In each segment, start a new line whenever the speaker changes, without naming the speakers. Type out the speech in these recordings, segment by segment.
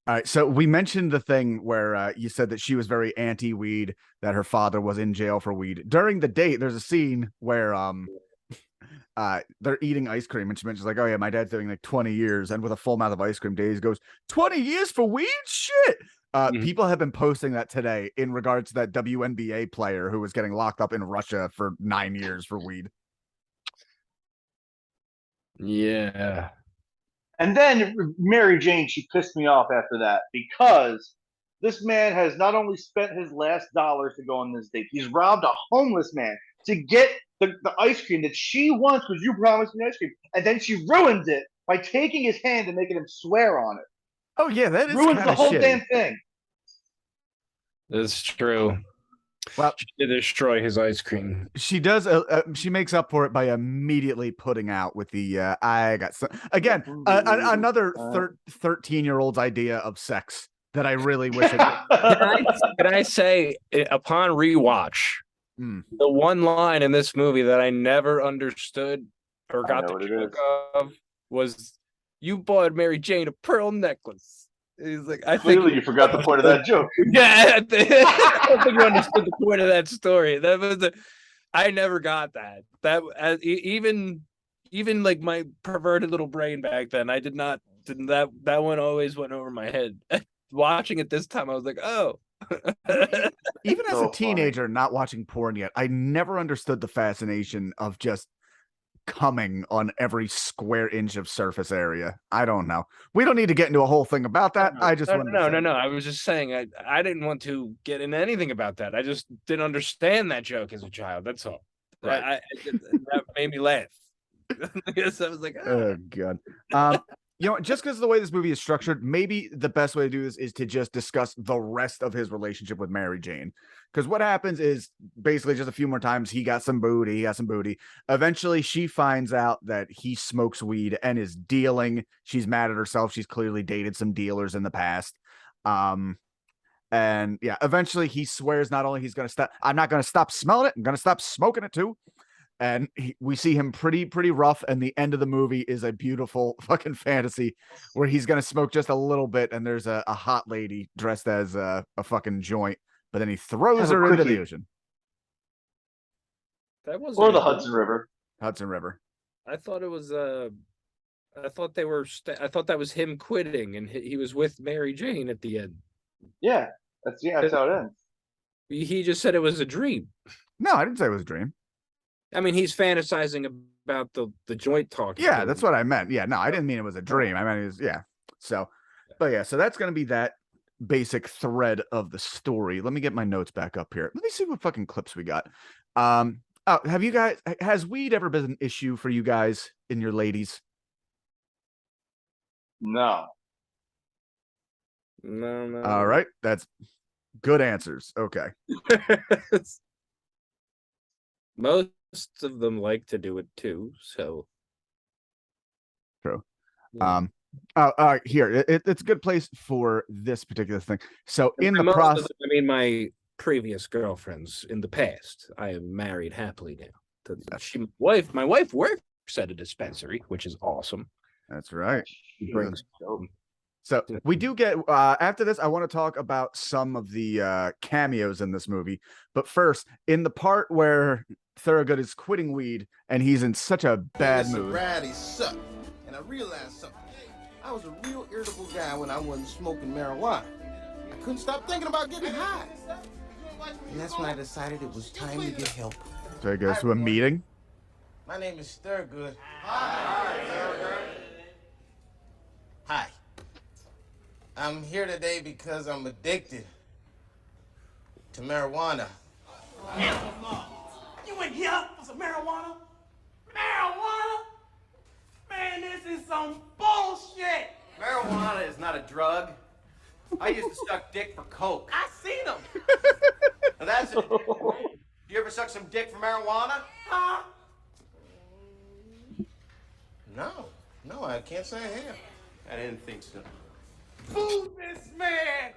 All right, so we mentioned the thing where you said that she was very anti-weed, that her father was in jail for weed. During the date, there's a scene where they're eating ice cream, and she mentions like, "Oh yeah, my dad's doing like 20 years," and with a full mouth of ice cream, Days goes, "20 years for weed? Shit!"
Mhm.
People have been posting that today in regards to that WNBA player who was getting locked up in Russia for 9 years for weed.
Yeah.
And then Mary Jane, she pissed me off after that because this man has not only spent his last dollars to go on this date, he's robbed a homeless man to get the ice cream that she wants because you promised me ice cream. And then she ruins it by taking his hand and making him swear on it.
Oh yeah, that is
Ruins
kind
the
of
whole
shitty.
damn thing.
That's true.
Well,
She did destroy his ice cream.
she does. She makes up for it by immediately putting out with the "I got some." Again, another 13-year-old's idea of sex that I really wish it.
Can I say, upon rewatch, the one line in this movie that I never understood or got the joke of was, "You bought Mary Jane a pearl necklace." He's like, I
Clearly,
think
you forgot the point of that joke.
Yeah, I don't think you understood the point of that story. That was I never got that. Even like my perverted little brain back then, I didn't that one always went over my head. Watching it this time, I was like, oh.
Even as
So
a teenager, not watching porn yet, I never understood the fascination of just coming on every square inch of surface area. I don't know. We don't need to get into a whole thing about that. I just wanted to say.
No. I was just saying I didn't want to get into anything about that. I just didn't understand that joke as a child. That's all.
Right.
That made me laugh. Yes, I was like,
oh god. Just because of the way this movie is structured, maybe the best way to do this is to just discuss the rest of his relationship with Mary Jane. Because what happens is basically just a few more times he got some booty. Eventually, she finds out that he smokes weed and is dealing. She's mad at herself. She's clearly dated some dealers in the past. And yeah, eventually he swears not only he's going to stop, I'm not going to stop smelling it, I'm going to stop smoking it too. And we see him pretty rough, and the end of the movie is a beautiful fucking fantasy where he's gonna smoke just a little bit, and there's a hot lady dressed as a fucking joint, but then he throws her into the ocean.
That was
or the Hudson River.
Hudson River.
I thought it was I thought they were I thought that was him quitting and he was with Mary Jane at the end.
Yeah, that's how it ends.
He just said it was a dream.
No, I didn't say it was a dream.
I mean, he's fantasizing about the joint talk.
Yeah, that's what I meant. Yeah, no, I didn't mean it was a dream. I meant it was, yeah. So, but yeah, so that's going to be that basic thread of the story. Let me get my notes back up here. Let me see what fucking clips we got. Have you guys, has weed ever been an issue for you guys and your ladies?
No.
No.
All right, that's good answers. Okay.
Most of them like to do it too, so
true.
Yeah.
Here, it's a good place for this particular thing. So in the process,
I mean, my previous girlfriends in the past, I am married happily now. My wife works at a dispensary, which is awesome.
That's right.
She brings
So we do get after this. I want to talk about some of the cameos in this movie, but first, in the part where Thorogood is quitting weed and he's in such a bad mood.
Sobriety sucked, and I realized something. I was a real irritable guy when I wasn't smoking marijuana. I couldn't stop thinking about getting high, and that's when I decided it was time to get help.
So he goes to a meeting.
My name is Thurgood. Hi, Thurgood. Hi. I'm here today because I'm addicted to marijuana.
You in here for some marijuana? Marijuana? Man, this is some bullshit.
Marijuana is not a drug. I used to suck dick for coke.
I seen them.
Now that's it. You ever suck some dick for marijuana?
Huh?
No, I can't say I have.
I didn't think so.
Boo this man.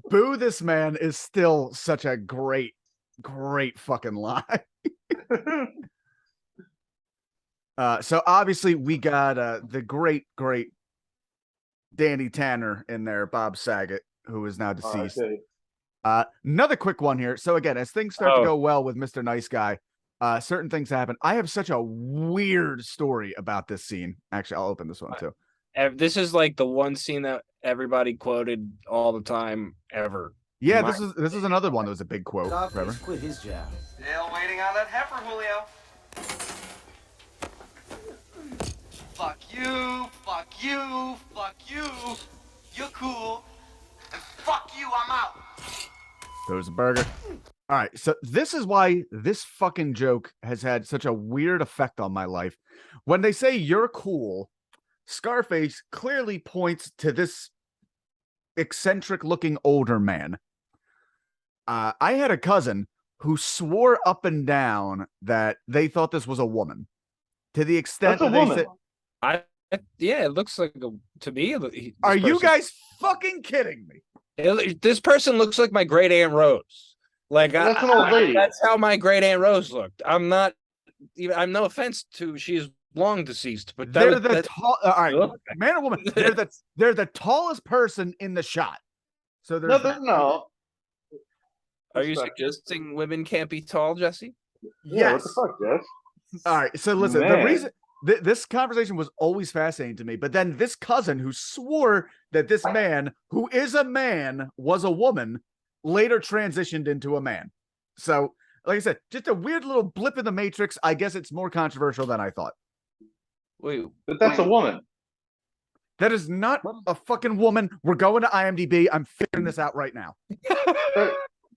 Boo this man is still such a great fucking lie. So obviously we got the great Danny Tanner in there, Bob Saget, who is now deceased.
Okay.
Another quick one here. So again, as things start to
Oh.
go well with Mr. Nice Guy, certain things happen. I have such a weird story about this scene. Actually, I'll open this one too.
This is like the one scene that everybody quoted all the time ever.
Yeah,
My-
this is another one that was a big quote. Forever.
Scarface quit his job.
Still waiting on that heifer, Julio. Fuck you, fuck you, fuck you. You're cool. And fuck you, I'm out.
There's a burger. All right, so this is why this fucking joke has had such a weird effect on my life. When they say you're cool, Scarface clearly points to this eccentric looking older man. I had a cousin who swore up and down that they thought this was a woman, to the extent
That's a
that they
woman.
said,
yeah, it looks like to me.
"Are you guys fucking kidding me?"
This person looks like my great Aunt Rose. Like
That's an old lady.
That's how my great Aunt Rose looked. I'm no offense to she's long deceased, but
They're the
that's
tall. All right,
Ugh.
man or woman. They're the tallest person in the shot. So there's
No.
Are you
Respect.
suggesting women can't be tall, Jesse?
Yeah, what
yes.
the fuck, Jess?
All right. So listen, the
Man.
reason this conversation was always fascinating to me, but then this cousin who swore that this man, who is a man, was a woman, later transitioned into a man. So, like I said, just a weird little blip in the matrix. I guess it's more controversial than I thought.
Wait,
But that's a woman.
That is not a fucking woman. We're going to IMDb. I'm figuring this out right now.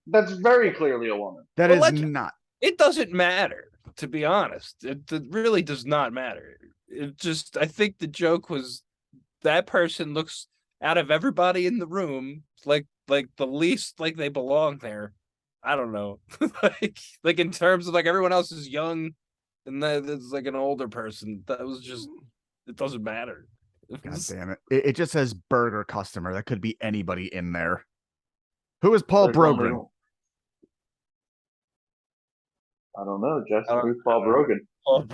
That's very clearly a woman.
That
Well,
is
let's-
not.
it doesn't matter, to be honest. It really does not matter. It just, I think the joke was that person looks out of everybody in the room like the least like they belong there. I don't know. like in terms of like everyone else is young and there's like an older person. That was just, it doesn't matter.
God damn it. It just says burger customer. That could be anybody in there. Who is Paul
There's only-
Brogren?
I don't know, Jess.
I don't-
Who's Paul Brogan?
Oh,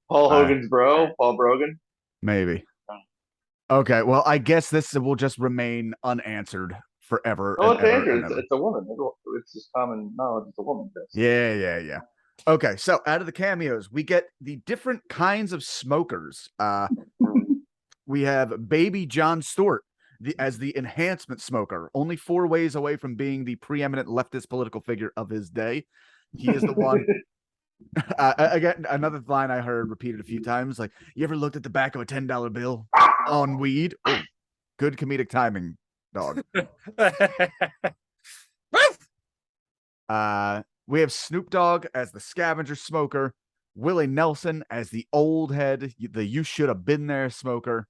Paul Hogan's bro, Paul Brogan.
Maybe. Okay, well, I guess this will just remain unanswered forever.
Oh,
and
it's
ever
Andrew.
and ever.
It's a woman. It's just common knowledge. It's a woman. Jess.
Yeah. Okay, so out of the cameos, we get the different kinds of smokers. We have baby John Stewart as the enhancement smoker, only 4 ways away from being the preeminent leftist political figure of his day. He is the one. Again, another line I heard repeated a few times, like, you ever looked at the back of a $10 bill on weed? Oh, good comedic timing, dog. We have Snoop Dogg as the scavenger smoker, Willie Nelson as the old head, the you should have been there smoker.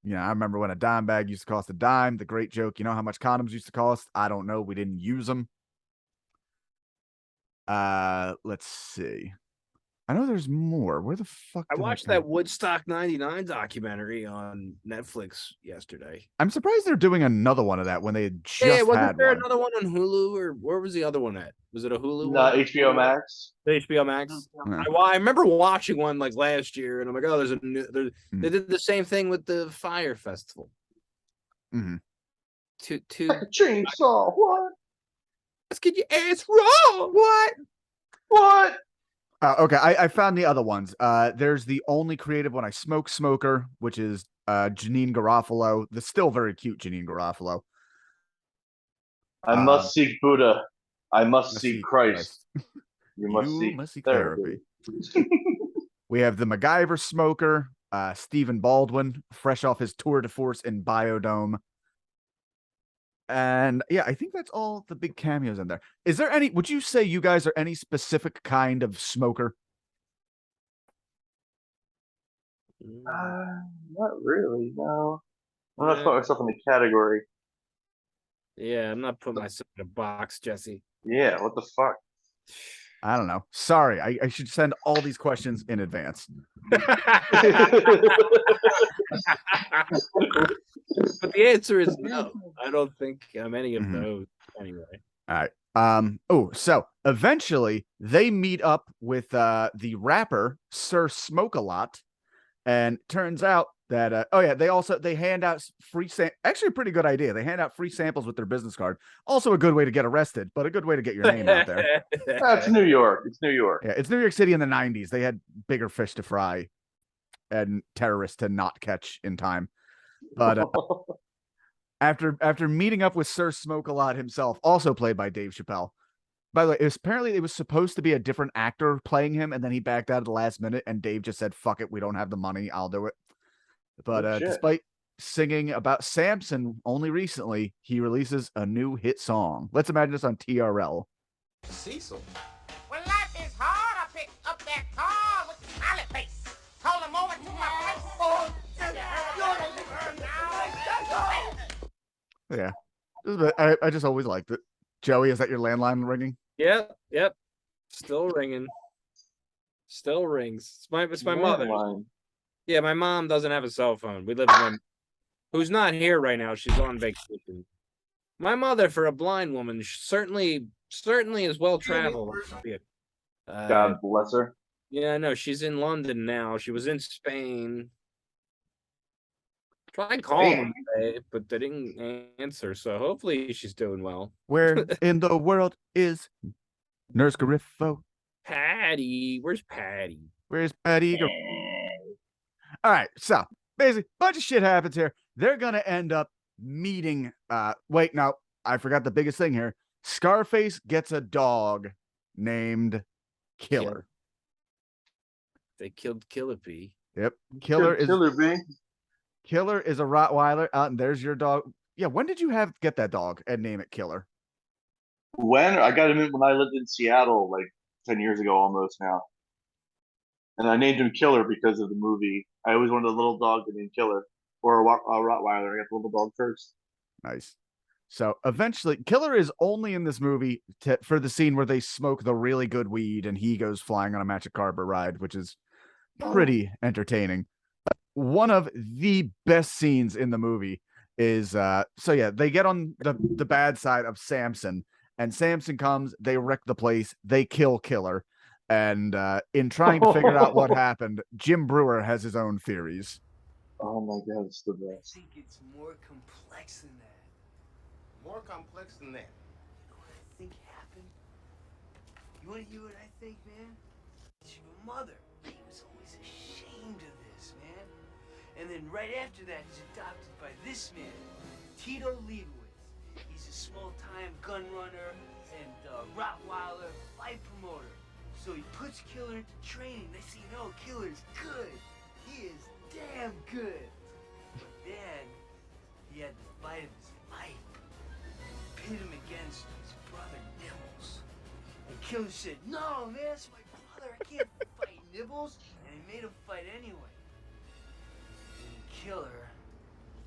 Yeah, I remember when a dime bag used to cost a dime. The great joke, you know how much condoms used to cost? I don't know. We didn't use them. Let's see. I know there's more. Where the fuck?
I
did
watched
go?
that Woodstock 99 documentary on Netflix yesterday.
I'm surprised they're doing another one of that when they had just
Yeah, wasn't
had
there
one.
another one on Hulu, or where was the other one at? Was it a Hulu?
No,
one?
HBO Max.
The HBO Max.
Yeah.
I remember watching one like last year, and I'm like, oh, there's a new.
Hmm.
They did the same thing with the Fire Festival.
Mhm.
To
Chainsaw. What?
let's get your ass wrong. What?
What?
Okay, I found the other ones. There's the only creative one I smoker, which is Janine Garofalo, the still very cute Janine Garofalo.
I must seek Buddha. I must seek Christ. You must seek therapy.
We have the MacGyver smoker, Stephen Baldwin, fresh off his tour de force in Biodome. And yeah, I think that's all the big cameos in there. Is there any, would you say you guys are any specific kind of smoker?
Not really. No. I'm not putting myself in the category.
Yeah, I'm not putting myself in a box, Jesse.
Yeah. What the fuck?
I don't know. Sorry, I should send all these questions in advance.
But the answer is no. I don't think I'm any of
Mhm.
those anyway.
All right. So eventually they meet up with the rapper Sir Smoke-A-Lot, and turns out that they hand out free actually a pretty good idea. They hand out free samples with their business card. Also a good way to get arrested, but a good way to get your name out there.
That's New York. It's New York.
Yeah, it's New York City in the 90s. They had bigger fish to fry and terrorists to not catch in time. But after meeting up with Sir Smoke-A-Lot himself, also played by Dave Chappelle. By the way, apparently it was supposed to be a different actor playing him, and then he backed out at the last minute, and Dave just said, "Fuck it, we don't have the money. I'll do it." But despite singing about Samson only recently, he releases a new hit song. Let's imagine this on TRL.
Cecil.
When life is hard, I pick up that car with a smiley face. Call him over to my place. Oh,
Yeah, I just always liked it. Joey, is that your landline ringing?
Yep. Still ringing. Still rings. It's my mother.
Line.
Yeah, my mom doesn't have a cell phone. We live in who's not here right now. She's on vacation. My mother, for a blind woman, certainly is well traveled.
God bless her.
Yeah, I know. She's in London now. She was in Spain. Tried calling them today, but they didn't answer. So hopefully she's doing well.
Where in the world is Nurse Garifo?
Patty, where's Patty?
Where's Patty? All right, so basically, a bunch of shit happens here. They're gonna end up meeting. Wait, no, I forgot the biggest thing here. Scarface gets a dog named Killer.
They killed Killer Bee.
Yep, Killer is
Killer
a Rottweiler. And there's your dog. Yeah, when did you get that dog and name it Killer?
When I got him when I lived in Seattle, like 10 years ago, almost now. And I named him Killer because of the movie. I always wanted a little dog to name Killer or a Rottweiler. I got the little dog first.
Nice. So eventually, Killer is only in this movie for the scene where they smoke the really good weed and he goes flying on a magic carpet ride, which is pretty entertaining. One of the best scenes in the movie is they get on the bad side of Samson, and Samson comes, they wreck the place, they kill Killer. And in trying to figure out what happened, Jim Brewer has his own theories.
Oh my God, it's the best.
I think it's more complex than that.
More complex than that.
You know what I think happened? You want to hear what I think, man? It's your mother. He was always ashamed of this, man. And then right after that, he's adopted by this man, Tito Leibowitz. He's a small-time gun runner and Rottweiler fight promoter. So he puts Killer into training. They say, no, Killer's good. He is damn good. But then he had the fight of his life. Pit him against his brother Nibbles. And Killer said, no, man, that's my brother. I can't fight Nibbles. And he made him fight anyway. And Killer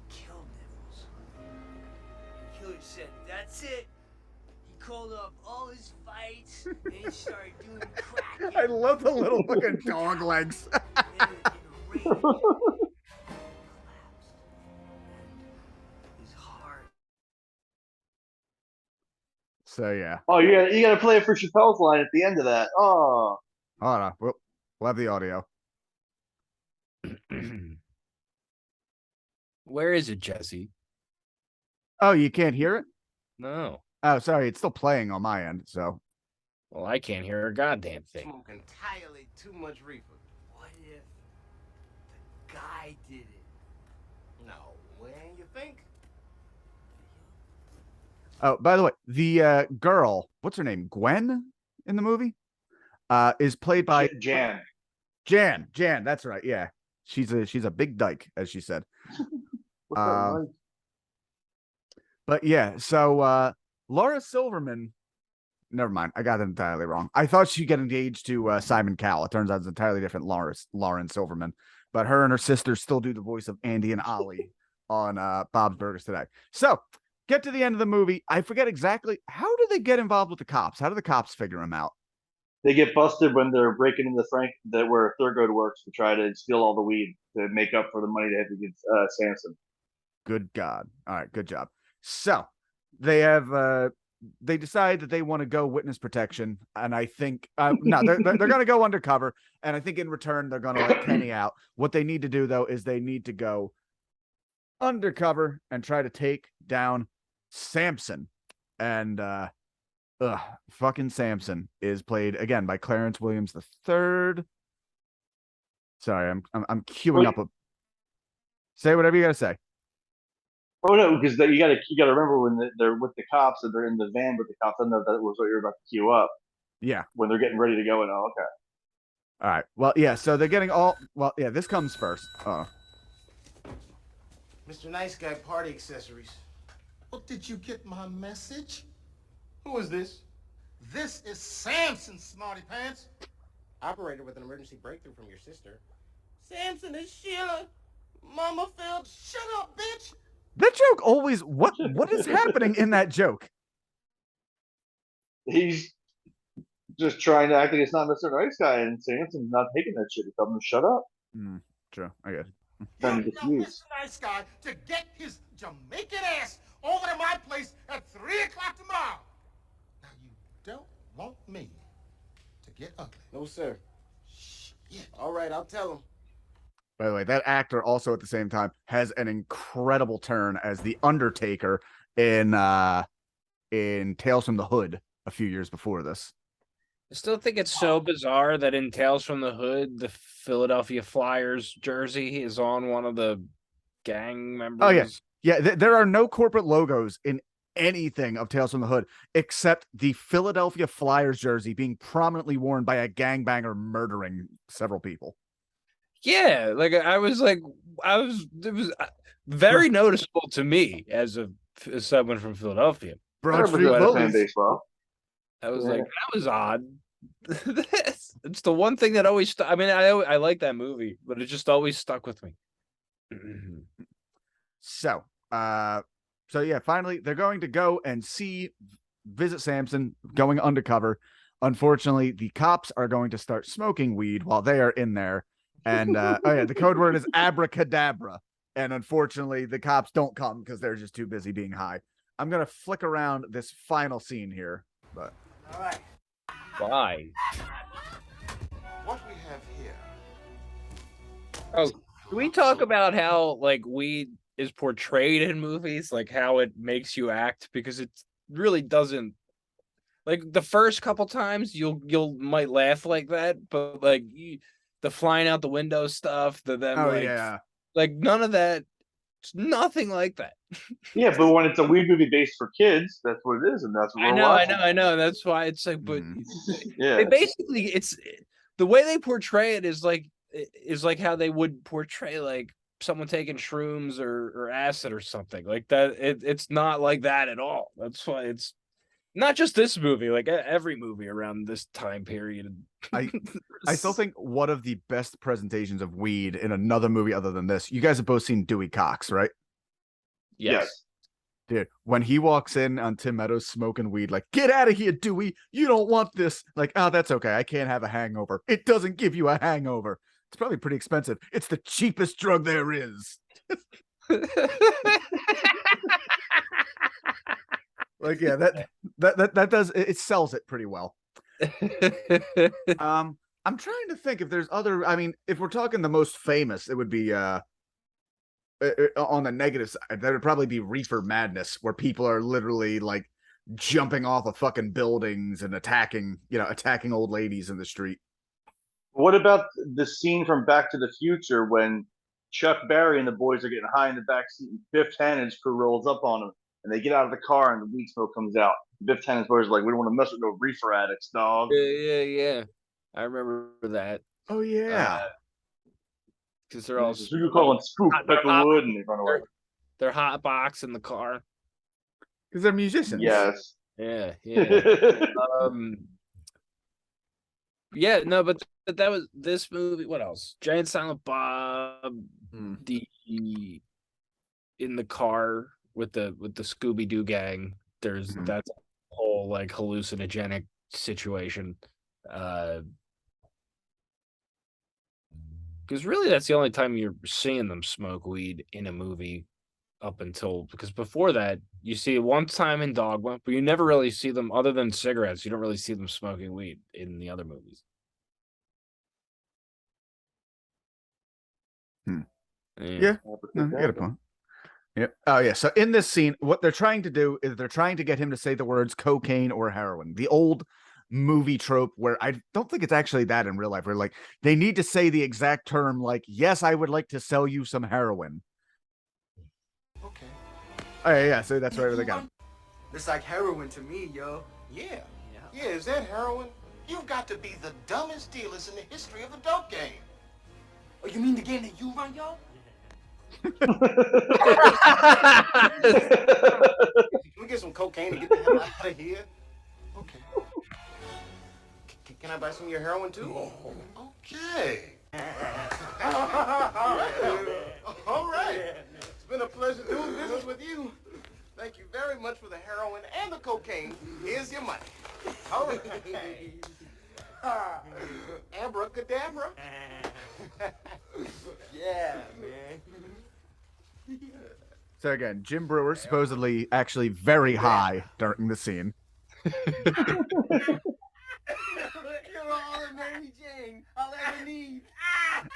killed Nibbles. And Killer said, that's it. He called up all his fights and he started doing crack.
I love the little fucking dog legs.
In a rage, he collapsed. And his heart.
So yeah.
Oh, you gotta play it for Chappelle's line at the end of that. Oh,
Hold on. We'll have the audio.
Where is it, Jesse?
Oh, you can't hear it?
No.
Oh, sorry. It's still playing on my end. So
Well, I can't hear a goddamn thing.
Smoke entirely too much reefer.
What if the guy did it?
No, when you think?
oh, by the way, the girl, what's her name? Gwen in the movie? Is played by
Jan.
Jan. That's right. Yeah. She's a big dyke, as she said. But yeah, so Laura Silverman, never mind, I got it entirely wrong. I thought she'd get engaged to Simon Cowell. It turns out it's entirely different Lauren Silverman. But her and her sister still do the voice of Andy and Ollie on Bob's Burgers today. So get to the end of the movie. I forget exactly, how do they get involved with the cops? How do the cops figure them out?
They get busted when they're breaking into where Thurgood works to try to steal all the weed to make up for the money they had to give Samson.
Good God. All right, good job. So they have they decide that they want to go witness protection, and I think no, they're going to go undercover, and I think in return they're going to let Kenny out. What they need to do though is they need to go undercover and try to take down Samson, and fucking Samson is played again by Clarence Williams III. Sorry, I'm queuing up a. Say whatever you gotta say.
Oh no, because you gotta remember when they're with the cops and they're in the van with the cops. I don't know if that was what you're about to queue up.
Yeah.
When they're getting ready to go, and okay.
All right. Well, yeah. So they're getting all. Well, yeah. This comes first.
Mr. Nice Guy Party Accessories.
Oh, did you get my message?
Who is this?
This is Samson, Smarty Pants.
Operator with an emergency breakthrough from your sister.
Samson is Sheila. Mama filled. Shut up, bitch.
That joke always. What is happening in that joke?
He's just trying to act like it's not Mr. Nice Guy, and Samson's not taking that shit. He told him to shut up.
True. I guess.
Trying to
You
get
tell
used.
Mr. Nice Guy to get his Jamaican ass over to my place at 3 o'clock tomorrow. Now, you don't want me to get ugly.
No, sir.
Shit.
All right, I'll tell him.
By the way, that actor also at the same time has an incredible turn as the Undertaker in Tales from the Hood a few years before this.
I still think it's so bizarre that in Tales from the Hood, the Philadelphia Flyers jersey is on one of the gang members.
Oh yeah, yeah. There are no corporate logos in anything of Tales from the Hood except the Philadelphia Flyers jersey being prominently worn by a gangbanger murdering several people.
Yeah, like it was very noticeable to me as someone from Philadelphia.
Broad Street
Fan
Bullies.
baseball.
I was like, that was odd. It's the one thing that always. I mean, I like that movie, but it just always stuck with me.
So yeah, finally they're going to go and visit Samson, going undercover. Unfortunately, the cops are going to start smoking weed while they are in there. And the code word is abracadabra. And unfortunately, the cops don't come because they're just too busy being high. I'm gonna flick around this final scene here, but
All right.
Why?
What we have here.
Oh, can we talk about how like weed is portrayed in movies, like how it makes you act? Because it really doesn't. Like the first couple times, you'll might laugh like that, but like the flying out the window stuff, like none of that. It's nothing like that.
Yeah, but when it's a weed movie based for kids, that's what it is, and that's what we're watching.
I know. That's why it's like, but
Yeah,
they basically, it's the way they portray it is like how they would portray like someone taking shrooms or acid or something like that. It's not like that at all. That's why it's not just this movie, like every movie around this time period.
I still think one of the best presentations of weed in another movie other than this, you guys have both seen Dewey Cox, right?
Yes.
Dude, when he walks in on Tim Meadows smoking weed, like, get out of here, Dewey. You don't want this. Like, oh, that's okay. I can't have a hangover. It doesn't give you a hangover. It's probably pretty expensive. It's the cheapest drug there is. Like, yeah, that does it sells it pretty well. I'm trying to think if there's other. I mean, if we're talking the most famous, it would be on the negative side. That would probably be Reefer Madness, where people are literally like jumping off of fucking buildings and attacking old ladies in the street.
What about the scene from Back to the Future when Chuck Berry and the boys are getting high in the back seat and Biff Tannen's crew rolls up on them and they get out of the car and the weed smoke comes out? Biff Tannen's boys are like, we don't want to mess with no reefer addicts, dog.
Yeah. I remember that.
Oh yeah.
Because they're all
who you calling Scoop Peckerwood and they run away.
They're hot box in the car.
Because they're musicians.
Yes.
Yeah. Yeah, no, but that was this movie. What else? Giant Silent Bob. The in the car with the Scooby Doo gang. That's a whole like hallucinogenic situation. Because really, that's the only time you're seeing them smoke weed in a movie. up until because before that you see it one time in Dogma, but you never really see them other than cigarettes. You don't really see them smoking weed in the other movies.
Yeah, no, you got a point. Yeah. Oh yeah. So in this scene, what they're trying to do is they're trying to get him to say the words cocaine or heroin. The old movie trope where I don't think it's actually that in real life. Where like they need to say the exact term, like, "Yes, I would like to sell you some heroin."
Okay.
Oh yeah. So that's right. They got him.
It's like heroin to me, yo.
Yeah. Yeah, is that heroin? You've got to be the dumbest dealers in the history of the dope game.
Oh, you mean the game that you run, yo?
Can we get some cocaine and get the hell out of here? Okay. Can I buy some of your heroin too? Okay. All right. It's been a pleasure doing business with you. Thank you very much for the heroin and the cocaine. Here's your money. All right. Abracadabra.
Yeah, man.
So again, Jim Brewer supposedly actually very high during the scene.
You're all in Mary Jane I'll ever need.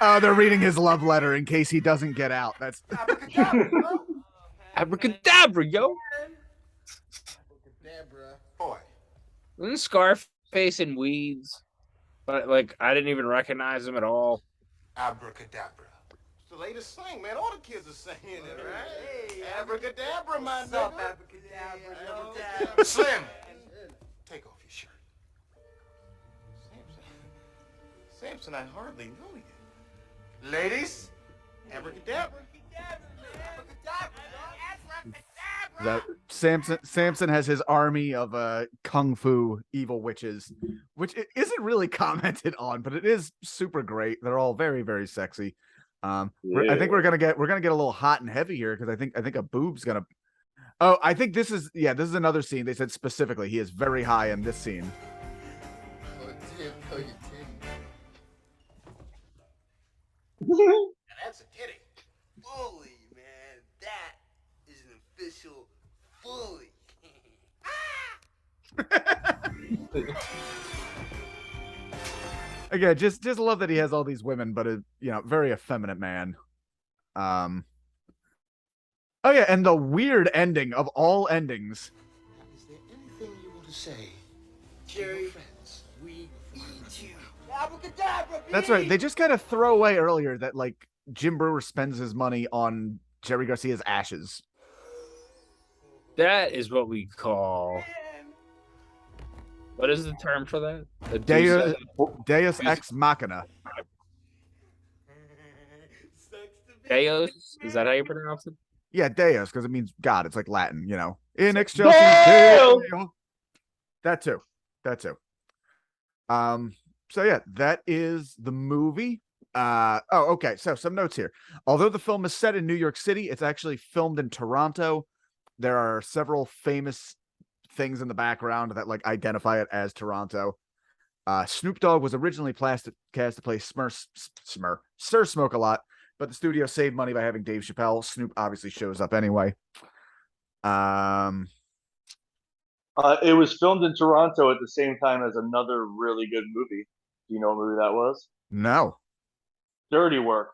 Oh, they're reading his love letter in case he doesn't get out. That's
Abracadabra, yo.
Abracadabra. Boy.
Wasn't Scarface in Weeds? But like I didn't even recognize him at all.
Abracadabra. It's the latest slang, man. All the kids are saying it, right? Hey, abracadabra, my
What's up,
nigga.
abracadabra?
Slim, take off your shirt. Samson, I hardly know you. Ladies, abracadabra.
that Samson has his army of kung fu evil witches, which it isn't really commented on, but it is super great. They're all very, very sexy. I think we're gonna get a little hot and heavy here because I think a boob's gonna. Oh, I think this is another scene. They said specifically he is very high in this scene.
That's a titty.
Fully, man. That is an official fully.
Again, just love that he has all these women, but a very effeminate man. Oh yeah, and the weird ending of all endings.
Is there anything you want to say?
Jerry, we need you. Abracadabra,
That's right. They just kind of throw away earlier that like Jim Brewer spends his money on Jerry Garcia's ashes.
That is what we call. What is the term for that? A
Deus ex machina.
Deus? Is that how you pronounce it?
Yeah, Deus, because it means God. It's like Latin, In excelsis Deo. That too. So yeah, that is the movie. Okay. So some notes here. Although the film is set in New York City, it's actually filmed in Toronto. There are several famous things in the background that like identify it as Toronto. Snoop Dogg was originally cast to play Sir Smoke-A-Lot, but the studio saved money by having Dave Chappelle. Snoop obviously shows up anyway.
It was filmed in Toronto at the same time as another really good movie. Do you know what movie that was?
No.
Dirty Work.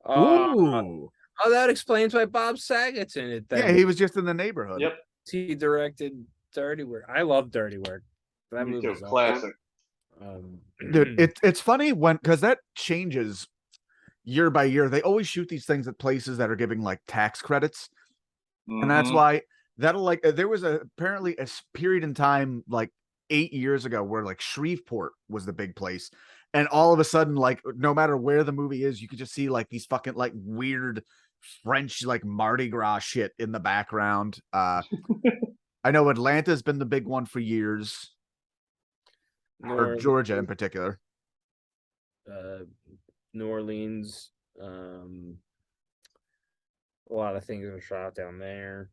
Ooh.
Oh, that explains why Bob Saget's in it then.
Yeah, he was just in the neighborhood.
Yep.
He directed Dirty Work. I love Dirty Work. That
Me
movie
too.
is
Classic.
Dude, it's funny because that changes year by year. They always shoot these things at places that are giving like tax credits.
Mm-hmm.
And that's why that'll like there was apparently a period in time like 8 years ago where like Shreveport was the big place. And all of a sudden, like no matter where the movie is, you could just see like these fucking like weird French like Mardi Gras shit in the background. I know Atlanta's been the big one for years. Or Georgia in particular.
New Orleans. A lot of things are shot down there.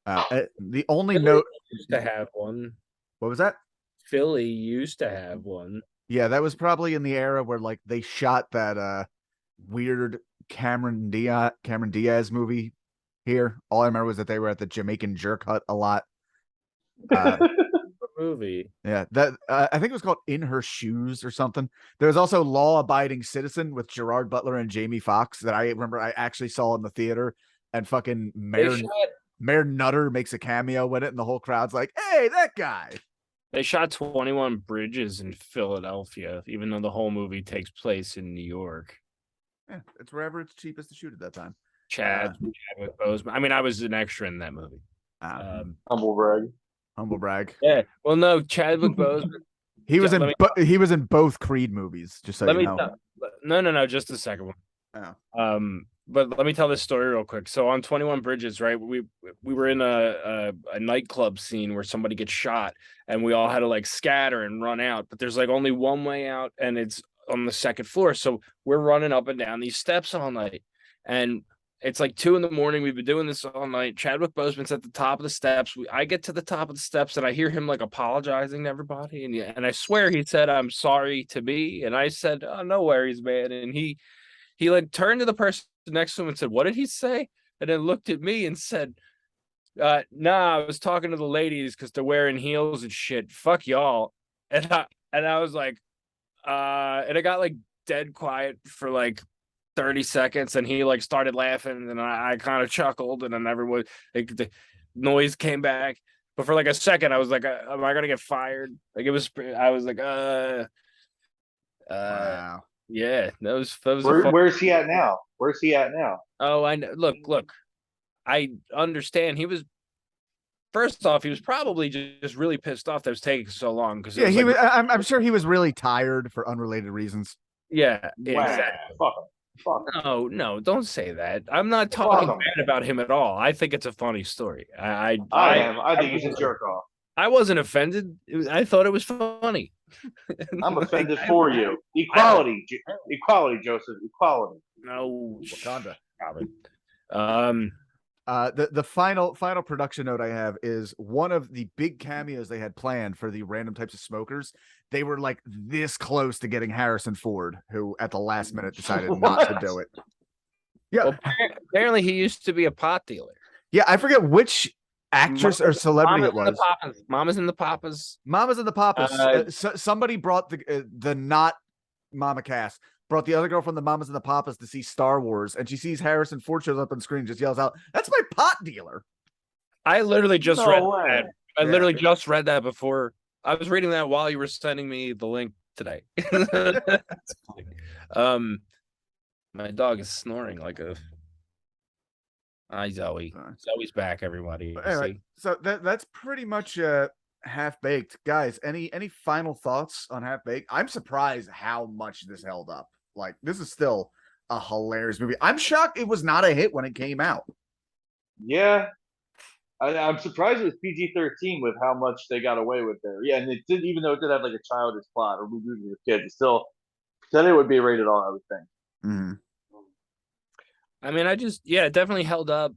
The only
Philly
note
used to have one.
What was that?
Philly used to have one.
Yeah, that was probably in the era where like they shot that weird Cameron Diaz movie here. All I remember was that they were at the Jamaican Jerk Hut a lot.
Movie.
Yeah, that I think it was called In Her Shoes or something. There was also Law Abiding Citizen with Gerard Butler and Jamie Foxx that I remember I actually saw in the theater, and fucking Mayor Nutter makes a cameo with it, and the whole crowd's like, "Hey, that guy!"
They shot 21 Bridges in Philadelphia, even though the whole movie takes place in New York.
Yeah, it's wherever it's cheapest to shoot at that time.
Chadwick Boseman. I mean, I was an extra in that movie.
Humble brag.
Humble brag.
Yeah. Well, no, Chadwick Boseman.
He was in both Creed movies. Just so you know.
No, just the second one.
Oh.
But let me tell this story real quick. So on 21 Bridges, right? We were in a nightclub scene where somebody gets shot, and we all had to like scatter and run out. But there's like only one way out, and it's on the second floor. So we're running up and down these steps all night, and it's like 2 a.m. We've been doing this all night. Chadwick Boseman's at the top of the steps. I get to the top of the steps, and I hear him like apologizing to everybody, and I swear he said, "I'm sorry" to me, and I said, "Oh, no worries, man." And he like turned to the person next to him and said, "What did he say?" And then looked at me and said, "Nah, I was talking to the ladies because they're wearing heels and shit. Fuck y'all." And I was like, and it got like dead quiet for like 30 seconds, and he like started laughing, and I kind of chuckled, and then everyone, like, the noise came back. But for like a second, I was like, "Am I gonna get fired?" Like I was like,
Wow.
Yeah, that was
Where's he at now? Where's he at now?
Oh, I know. Look, I understand. He was, first off, he was probably just really pissed off that it was taking so long. Because
yeah, I'm sure he was really tired for unrelated reasons.
Yeah,
Wow.
exactly.
Fuck.
No, don't say that. I'm not talking bad about him at all. I think it's a funny story. I
think he's a jerk off.
I wasn't offended. I thought it was funny.
I'm offended for you. Equality, Joseph. Equality.
No,
Wakanda.
The
final production note I have is one of the big cameos they had planned for the Random Types of Smokers. They were like this close to getting Harrison Ford, who at the last minute decided not to do it. Yeah,
well, apparently he used to be a pot dealer.
Yeah, I forget which actress or celebrity it was.
Mamas and the Papas.
Mamas and the Papas. Somebody brought the not Mama Cass. Brought the other girl from the Mamas and the Papas to see Star Wars, and she sees Harrison Ford shows up on screen and just yells out, "That's my pot dealer."
I literally just read that. I literally just read that before. I was reading that while you were sending me the link today. My dog is snoring like a... Hi, Zoe. Zoe's back, everybody.
Anyway, so that's pretty much Half Baked. Guys, any final thoughts on Half Baked? I'm surprised how much this held up. Like, this is still a hilarious movie. I'm shocked it was not a hit when it came out.
Yeah. I'm surprised it was PG-13 with how much they got away with there. Yeah, and it did, even though it did have like a childish plot or movie with kids, it still said it would be rated R, I would think.
Mm-hmm.
I mean, it definitely held up.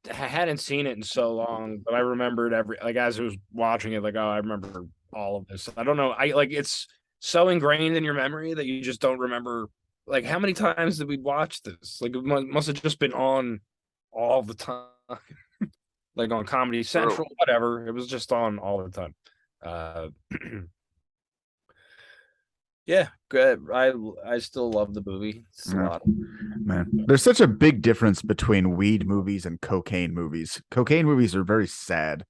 I hadn't seen it in so long, but I remembered as I was watching it, like, oh, I remember all of this. I don't know. It's so ingrained in your memory that you just don't remember. Like, how many times did we watch this? Like, it must have just been on all the time. Like on Comedy Central, whatever. It was just on all the time. Yeah, good. I still love the movie. It's a lot.
Man, there's such a big difference between weed movies and cocaine movies. Cocaine movies are very sad.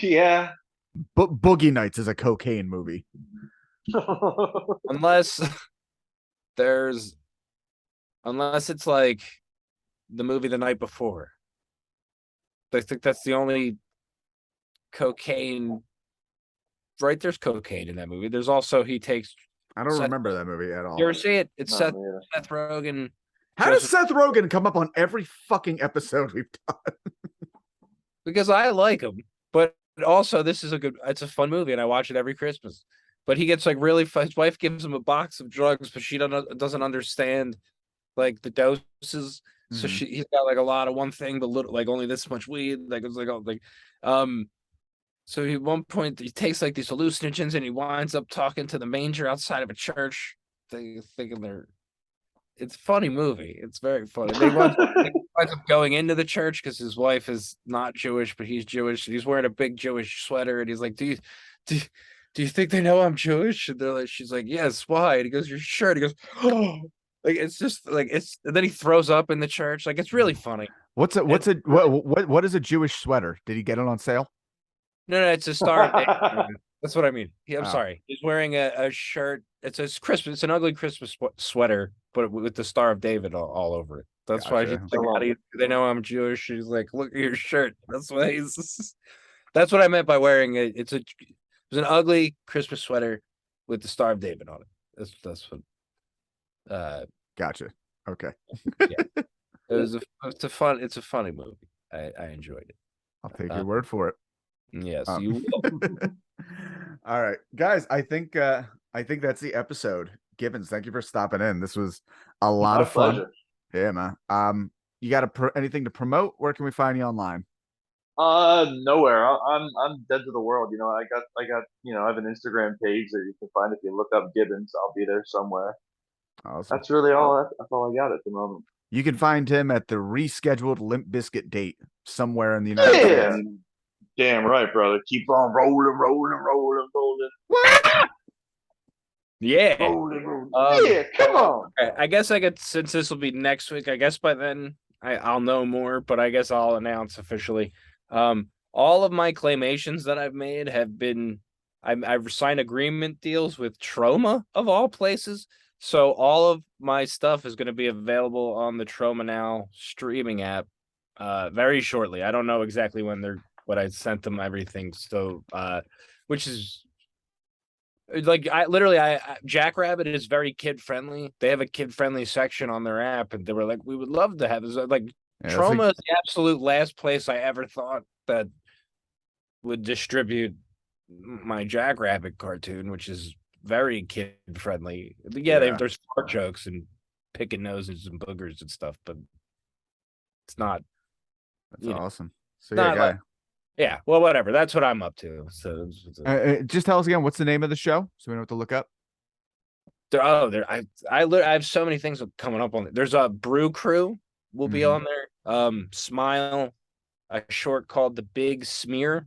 Yeah.
Boogie Nights is a cocaine movie.
Unless it's like the movie The Night Before. I think that's the only cocaine. Right, there's cocaine in that movie. There's also
I don't remember that movie at all.
You ever see it? It's Seth Rogen.
How does Seth Rogen come up on every fucking episode we've done?
Because I like him, but also it's a fun movie, and I watch it every Christmas. But he gets like really. His wife gives him a box of drugs, but she doesn't understand like the doses. So he's got like a lot of one thing, but little, like only this much weed. Like it's like So at one point he takes like these hallucinogens and he winds up talking to the manger outside of a church, thinking they're it's a funny movie. It's very funny. They winds up going into the church because his wife is not Jewish, but he's Jewish. And he's wearing a big Jewish sweater, and he's like, do you think they know I'm Jewish? And they're like, she's like, yes, why? And he goes, your shirt. He goes, oh, like it's just like it's. And then he throws up in the church. Like it's really funny.
What is a Jewish sweater? Did he get it on sale?
No, it's a Star of David. That's what I mean. I'm
Oh.
sorry. He's wearing a shirt. It's a Christmas. It's an ugly Christmas sweater, but with the Star of David all over it. That's why she's
Gotcha.
like, how do you, they know I'm Jewish. She's like, look at your shirt. That's why he's. That's what I meant by wearing it. It's an ugly Christmas sweater with the Star of David on it. That's what.
Gotcha. Okay.
Yeah. It's a funny movie. I enjoyed it.
I'll take your word for it.
Yes, you will.
All right, guys. I think that's the episode. Gibbons, thank you for stopping in. This was a lot of fun.
Pleasure.
Yeah, man. You got anything to promote? Where can we find you online?
Nowhere. I'm dead to the world. You know, I got I have an Instagram page that you can find if you look up Gibbons. I'll be there somewhere.
Awesome.
That's really all. That's all I got at the moment.
You can find him at the rescheduled Limp Bizkit date somewhere in the United States.
Damn right, brother. Keep on rolling.
Yeah.
Rolling. Yeah, come on.
I guess I could, since this will be next week, I guess by then I'll know more, but I guess I'll announce officially. All of my claymations that I've made have been, I've signed agreement deals with Troma of all places. So all of my stuff is going to be available on the Troma Now streaming app very shortly. I don't know exactly when I sent them everything. So which is like Jackrabbit is very kid friendly. They have a kid friendly section on their app, and they were like, we would love to have this. Like Troma is the absolute last place I ever thought that would distribute my Jackrabbit cartoon, which is very kid friendly. Yeah, there's fart jokes and picking noses and boogers and stuff, but it's not.
That's awesome. So yeah,
yeah, well, whatever. That's what I'm up to. So
just tell us again, what's the name of the show so we know what to look up?
I have so many things coming up on it. There's a Brew Crew will be on there. Smile, a short called The Big Smear,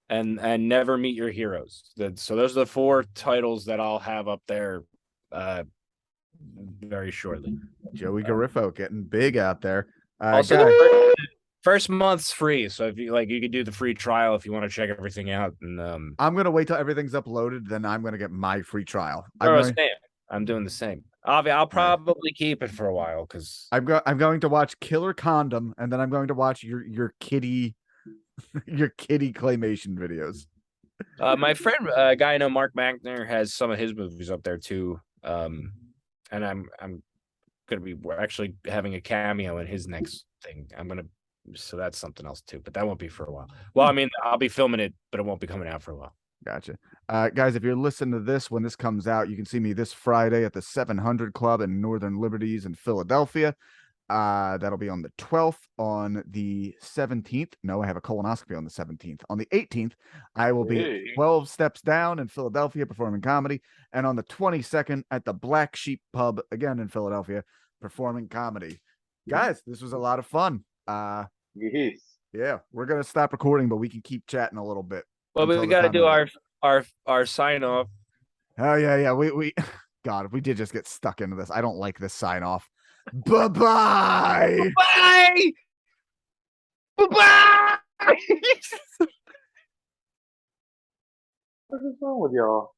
and Never Meet Your Heroes. So those are the 4 titles that I'll have up there very shortly.
Joey Garifo getting big out there.
Also, first month's free, so if you like, you could do the free trial if you want to check everything out. And
I'm gonna wait till everything's uploaded, then I'm gonna get my free trial.
I'm doing the same. I'll probably keep it for a while because
I'm going to watch Killer Condom, and then I'm going to watch your kitty your kitty claymation videos.
My friend, a guy I know, Mark Magner, has some of his movies up there too. And I'm gonna be actually having a cameo in his next thing. So that's something else too, but that won't be for a while. Well, I mean, I'll be filming it, but it won't be coming out for a while.
Gotcha. Guys, if you're listening to this when this comes out, you can see me this Friday at the 700 Club in Northern Liberties in Philadelphia. That'll be on the 12th. On the 17th, no, I have a colonoscopy on the 17th. On the 18th, I will be at 12 Steps Down in Philadelphia performing comedy. And on the 22nd at the Black Sheep Pub, again in Philadelphia, performing comedy. Guys, this was a lot of fun.
Yes.
Yeah, we're gonna stop recording, but we can keep chatting a little bit.
Well, we got to do our sign off.
Oh yeah. We God, if we did just get stuck into this, I don't like this sign off. Bye-bye.
Bye. Bye.
What's wrong with y'all?